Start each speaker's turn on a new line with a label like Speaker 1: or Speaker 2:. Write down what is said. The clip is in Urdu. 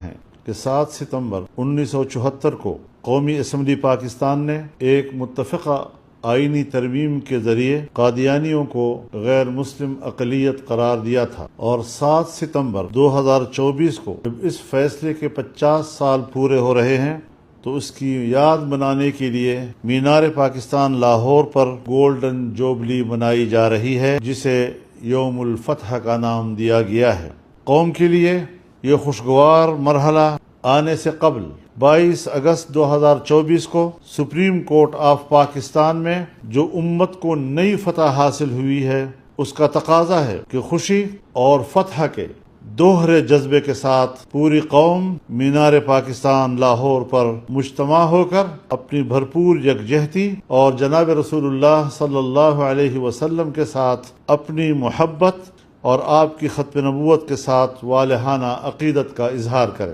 Speaker 1: ہیں کہ 7 ستمبر 1974 کو قومی اسمبلی پاکستان نے ایک متفقہ آئینی ترمیم کے ذریعے قادیانیوں کو غیر مسلم اقلیت قرار دیا تھا، اور 7 ستمبر 2024 کو جب اس فیصلے کے 50 سال پورے ہو رہے ہیں تو اس کی یاد منانے کے لیے مینار پاکستان لاہور پر گولڈن جوبلی منائی جا رہی ہے، جسے یوم الفتح کا نام دیا گیا ہے۔ قوم کے لیے یہ خوشگوار مرحلہ آنے سے قبل 22 اگست 2024 کو سپریم کورٹ آف پاکستان میں جو امت کو نئی فتح حاصل ہوئی ہے، اس کا تقاضا ہے کہ خوشی اور فتح کے دوہرے جذبے کے ساتھ پوری قوم مینار پاکستان لاہور پر مجتمع ہو کر اپنی بھرپور یکجہتی اور جناب رسول اللہ صلی اللہ علیہ وسلم کے ساتھ اپنی محبت اور آپ کی ختم نبوت کے ساتھ والہانہ عقیدت کا اظہار کرے۔